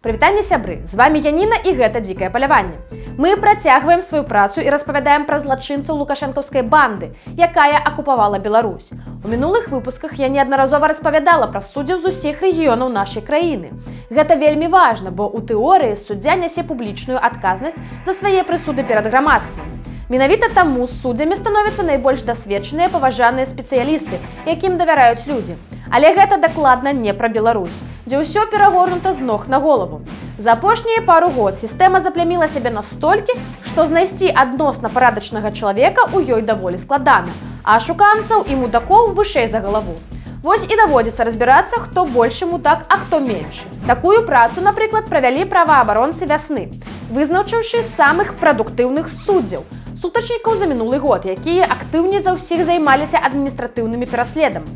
Прывітанне, сябры, з вами Яніна і гэта дзікае паляванне. Мы працягваем сваю працу і распавядаем пра злачынцаў лукашэнкаўскай банды, якая акупавала Беларусь. У мінулых выпусках я неаднаразова распавядала пра суддзяў з усіх рэгіёнаў нашай краіны. Гэта вельмі важна, бо ў тэорыі суддзя нясе публічную адказнасць за свае прысуды перад грамадствам. Менавіта таму суддзямі становяцца найбольш дасведчаныя паважаныя спецыялісты, якім давяраюць людзі. Але гэта дакладна не пра Беларусь, дзе ўсё перагорнута з ног на голову. За апошнія пару год сістэма запляміла сябе настолькі, што знайсці адносна парадачнага чалавека ў ёй даволі складана, а шуканцаў і мудакоў вышэй за галаву. Вось і даводзіцца разбірацца, хто большы мудак, а хто меншы. Такую працу, напрыклад, правялі праваабаронцы вясны, вызначыўшы самых прадуктыўных суддзяў, сутачнікаў за мінулы год, якія актыўней за ўсіх займаліся адміністратыўнымі пераследамі.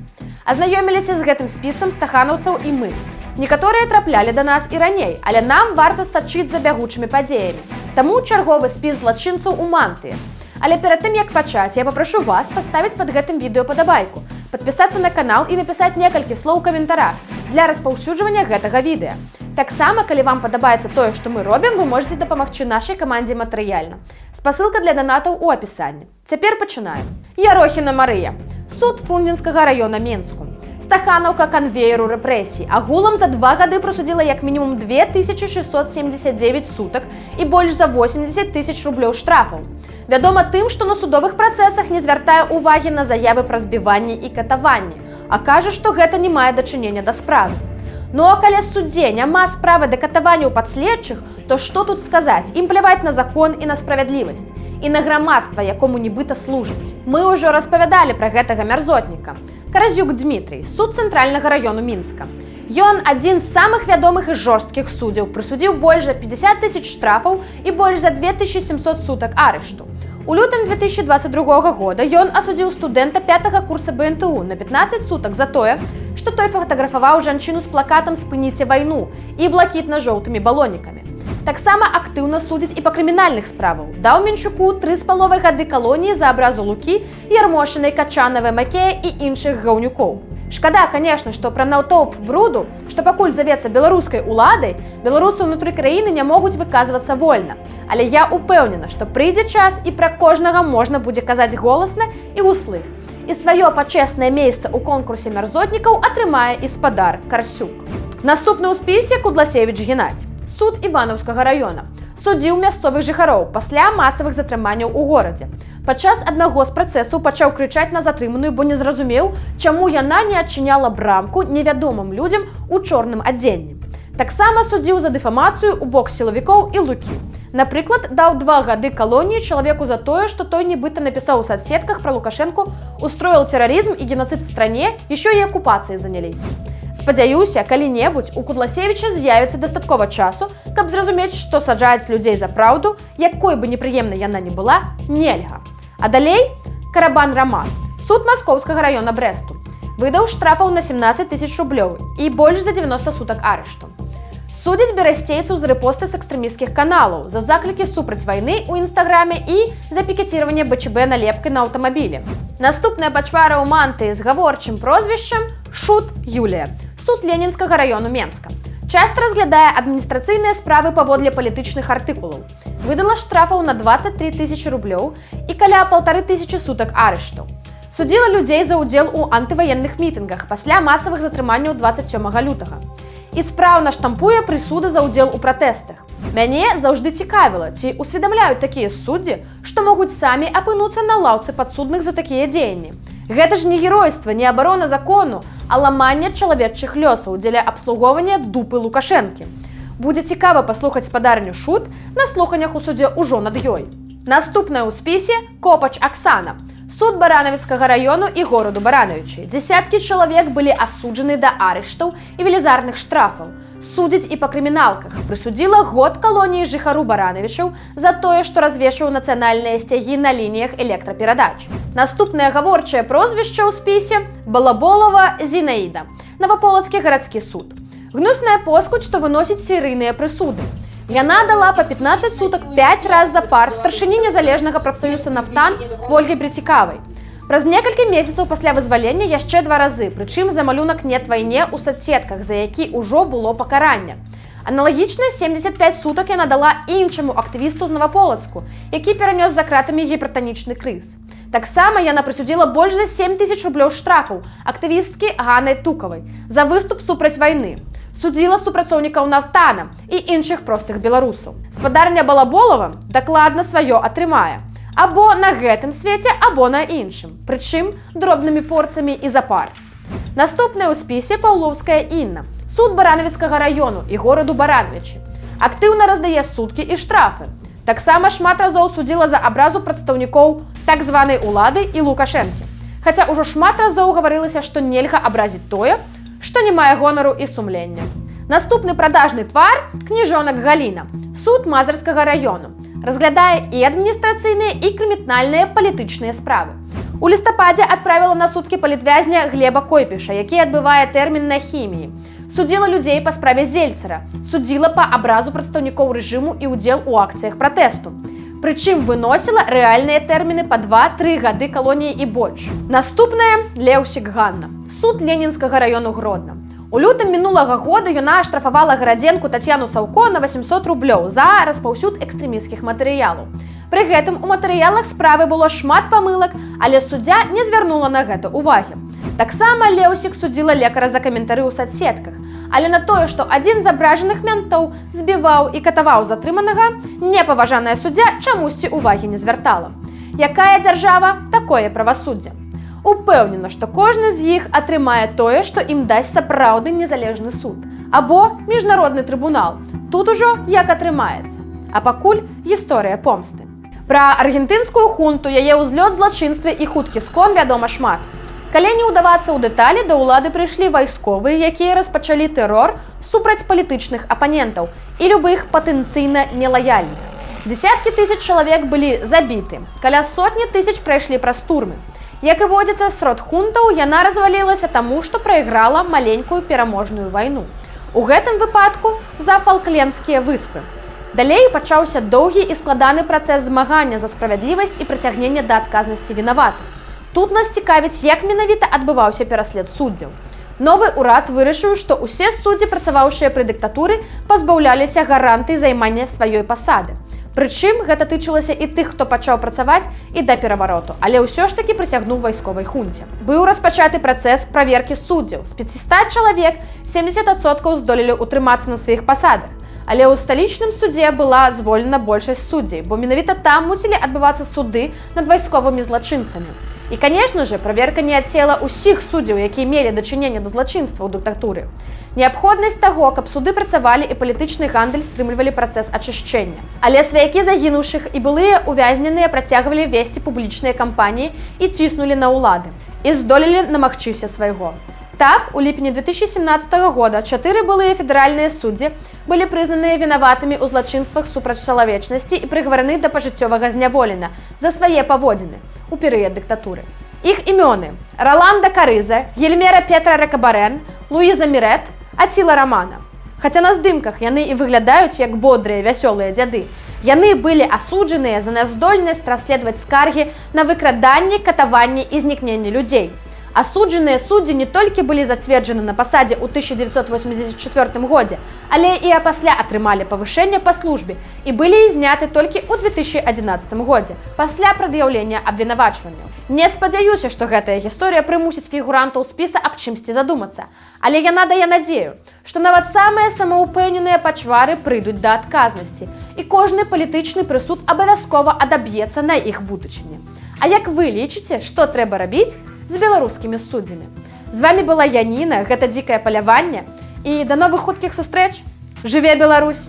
Азнаёміліся з гэтым спісам стаханаўцаў і мы. Некаторыя траплялі да нас і раней, але нам варта сачыць за бягучымі падзеямі. Таму чарговы спіс злачынцаў у мантыі. Але перад тым, як пачаць, я папрашу вас паставіць пад гэтым відэо падабайку, падпісацца на канал і напісаць некалькі слоў у каментарах для распаўсюджвання гэтага відэа. Таксама, калі вам падабаецца тое, што мы робім, вы можете дапамагчы нашай камандзе матэрыяльна. Спасылка для донатаў у апісанні. Цяпер пачынаем. Ярохіна Марыя. Суд Фрунзенскага района Мінску. Стаханаўка канвееру рэпрэсій. Агулам за 2 гады прысудзіла як мінімум 2679 сутак і больш за 80 000 рублёў штрафаў. Вядома тым, што на судовых працэсах не звяртае ўвагі на заявы пра збіванні і катаванні, а кажа, што гэта не мае дачынення да справы. Ну а каля суддзе няма справы да катавання ў падследчых, то што тут сказаць? Ім пляваць на закон і на справядлівасць, і на грамадства, якому нібыта служыць. Мы ўжо распавядалі пра гэтага мярзотніка. Каразюк Дмітрый, суд цэнтральнага раёну Мінска. Ён адзін з самых вядомых і жорсткіх суддзяў, прысудзіў больш за 50 000 штрафаў і больш за 2700 сутак арышту. У лютым 2022 года ён асудзіў студэнта 5-го курса БНТУ на 15 сутак за тое, што той фатаграфаваў жанчыну з плакатам «Спыніце вайну» і блакітна-жоўтымі балонікамі. Таксама актыўна судзіць і па крымінальных справаў. Даў Менчуку 3,5 гады калоніі за абразу Лукі, Ярмошынай, Качанавай, Макея і іншых гаўнюкоў. Шкада, конечно, што пра натоўп бруду, што пакуль завецца беларускай уладай, беларусы ўнутры краіны не могуць выказвацца вольна. Але я упэўнена, што прыйдзе час і пра кожнага можна будзе казаць голасна і ўслых. І сваё пачэснае месца ў конкурсе мярзотнікаў атрымае і спадар Карсюк. Наступны ў спісе Кудласевіч Геннадзь. Суд Іванаўскага раёна. Судзіў мясцовых жыхароў пасля масавых затрыманняў у горадзе. Падчас аднаго з працэсаў пачаў крычаць на затрыманую, бо не зразумеў, чаму яна не адчыняла брамку невядомым людзям у чорным адзенні. Таксама судзіў за дэфамацыю ў бок сілавікоў і Лукі. Напрыклад, даў 2 гады калоніі чалавеку за тое, што той нібыта напісаў у соцсетках пра Лукашэнку, устроил терроризм и геноцид в стране, еще и оккупацией занялись. Спадзяюся, калі-небудзь у Кудласевіча з'явіцца дастаткова часу, каб зразумець, што саджаць людзей за праўду, якой бы непрыемнай яна не была, нельга. А далей Карабан Роман, суд Маскоўскага раёна Брэсту, выдаў штрафаў на 17 000 рублёў і больш за 90 сутак арышту. Судзяць берасцейцаў за рэпосты з экстрэмісцкіх каналаў, за заклікі супраць вайны ў інстаграме і за пікеціраванне БЧБ налепкай на аўтамабілі. Наступная бачвара ў мантыі з гаворчым прозвішчам Шут Юлія, суд Ленінскага раёну Менска. Часта разглядае адміністрацыйныя справы паводле палітычных артыкулаў. Выдала штрафаў на 23 000 рублёў і каля 1500 сутак арышту. Судзіла людзей за ўдзел у антываенных мітынгах пасля масавых затрыманняў 27 лютага. І спраўна штампуе прысуды за ўдзел у пратэстах. Мяне заўжды цікавіла, ці усведамляюць такія суддзі, што могуць самі апынуцца на лаўцы падсудных за такія дзеянні. Гэта ж не геройства, не абарона закону, а ламанне чалавечых лёсаў дзеля абслугоўвання дупы Лукашэнкі. Будзе цікава паслухаць спадарню Шут на слуханнях у судзе ўжо над ёй. Наступная ў спісе Копач Аксана, суд Баранавіцкага раёну і гораду Баранавічы. Дзесяткі чалавек былі асуджаны да арыштаў і велізарных штрафаў. Судзіць і па крыміналках. Прысудзіла год калоніі жыхару Баранавічаў за тое, што развешваў нацыянальныя сцягі на лініях электраперадач. Наступнае гаворчае прозвішча ў спісе Балаболова Зінаіда, Новаполацкі гарадскі суд. Гнусная поскудь, што выносіць серыйныя прысуды. Яна дала па 15 сутак 5 раз запар старшыні незалежнага прафсаюза «Нафтан» Ольгай Брецікавай. Праз некалькі месяцаў пасля вызвалення яшчэ 2 разы, прычым за малюнак «Нет вайне» ў соцсетках, за які ўжо было пакаранне. Аналагічна 75 сутак яна дала іншаму актывісту з Новаполацку, які перанёс за кратамі гіпертанічны крыз. Таксама яна прысудзіла больш за 7 000 рублёў штрафаў актывісткі Ганнай Тукавай за выступ супраць вайны. Судзіла супрацоўнікаў Нафтана і іншых простых беларусаў. Спадарня Балаболава дакладна сваё атрымае. Або на гэтым свеце, або на іншым. Прычым дробнымі порцамі і запар. Наступная ў спісе Паўлоўская Інна. Суд Баранавіцкага раёну і гораду Барановічы. Актыўна раздае суткі і штрафы. Таксама шмат разоў судзіла за абразу прадстаўнікоў так званай улады і Лукашэнкі. Хаця ўжо шмат разоў гаварылася, што нельга абразіць тое, што не мае гонару і сумлення. Наступны прадажны твар – кніжонак Галіна. Суд Мазырскага раёну. Разглядае і адміністрацыйныя, і крымінальныя палітычныя справы. У лістападзе адправіла на суткі палітвязня Глеба Койпіша, які адбывае тэрмін на хіміі. Судзіла людзей па справе Зельцера. Судзіла па абразу прадстаўнікоў рэжыму і ўдзел у акцыях пратэсту. Прычым выносіла рэальныя тэрміны па 2-3 гады калоніі і больш. Наступная – Леўсік Ганна. Суд Ленінскага раёну Гродна. У лютым мінулага года яна аштрафавала гарадзенку Тацьяну Саўко на 800 рублёў за распаўсюд экстрэмісцкіх матэрыялаў. Пры гэтым у матэрыялах справы было шмат памылак, але суддзя не звярнула на гэта ўвагі. Таксама Леўсік судзіла лекара за каментары ў садсетках, але на тое, што адзін з абражаных ментоў збіваў і катаваў затрыманага, непаважаная суддзя чамусьці ўвагі не звяртала. Якая дзяржава, такое правасуддзе. Упэўнена, што кожны з іх атрымае тое, што ім дасць сапраўдны незалежны суд. Або міжнародны трыбунал. Тут ужо як атрымаецца. А пакуль гісторыя помсты. Пра аргентынскую хунту, яе ўзлёт злачынстве і хуткі скон вядома шмат. Калі не ўдавацца ў дэталі, да ўлады прыйшлі вайсковыя, якія распачалі тэрор супраць палітычных апанентаў і любых патэнцыйна нелаяльных. Дзесяткі тысяч чалавек былі забіты. Каля сотні тысяч прайшлі праз турмы. Як і водзіцца, срод хунтаў яна развалілася таму, што прайграла маленькую пераможную вайну. У гэтым выпадку за Фалклендскія выспы. Далей пачаўся доўгі і складаны працэс змагання за справядлівасць і прыцягнення да адказнасці вінаватых. Тут нас цікавіць, як менавіта адбываўся пераслед суддзяў. Новы ўрад вырашыў, што ўсе суддзі, працаваўшыя пры дыктатуры, пазбаўляліся гарантый займання сваёй пасады. Прычым гэта тычылася і тых, хто пачаў працаваць і да перавароту, але ўсё ж такі прысягнуў вайсковай хунце. Быў распачаты працэс праверкі суддзяў. З 500 чалавек 70% здолелі ўтрымацца на сваіх пасадах. Але ў сталічным судзе была звольнена большасць суддзей, бо менавіта там мусілі адбывацца суды над вайсковымі злачынцамі. І, канешне же, праверка не адсела ўсіх суддзяў, якія мелі дачыненне да злачынства ў дыктатуры. Неабходнасць таго, каб суды працавалі і палітычны гандаль стрымлівалі працэс ачышчэння. Але сваякі загінуўшых і былыя увязненыя працягвалі весці публічныя кампаніі і ціснулі на ўлады. І здолелі намагчыся свайго. Так, у ліпені 2017 года 4 былыя федэральныя суддзі былі прызнаныя вінаватымі ў злачынствах супраць чалавечнасці і прыгвараны да пажыццёвага зняволення за свае паводзіны у перыяд дыктатуры. Іх імёны – Роланда Карыза, Гельмера Петра Рекабарен, Луіза Мірет, Аціла Рамана. Хаця на здымках яны і выглядаюць як бодрыя, вясёлыя дзяды. Яны былі асуджаныя за няздольнасць расследаваць скаргі на выкраданне, катаванне і знікненне людзей. Асуджаныя суддзі не толькі былі зацверджаны на пасадзе ў 1984 годзе, але і апасля атрымалі павышэнне па службе і былі зняты толькі ў 2011 годзе, пасля прад'яўлення абвінавачванняў. Не спадзяюся, што гэтая гісторыя прымусіць фігурантаў спіса аб чымсьці задумацца, але яна дае надзею, што нават самыя самаўпэўненыя пачвары прыйдуць да адказнасці, і кожны палітычны прысуд абавязкова адаб'ецца на іх будучыні. А як вы лічыце, што трэба рабіць з беларускімі суддзямі? З вами была Яніна, гэта дзікае паляванне, і да новых хуткіх сустрэч. Жыве Беларусь!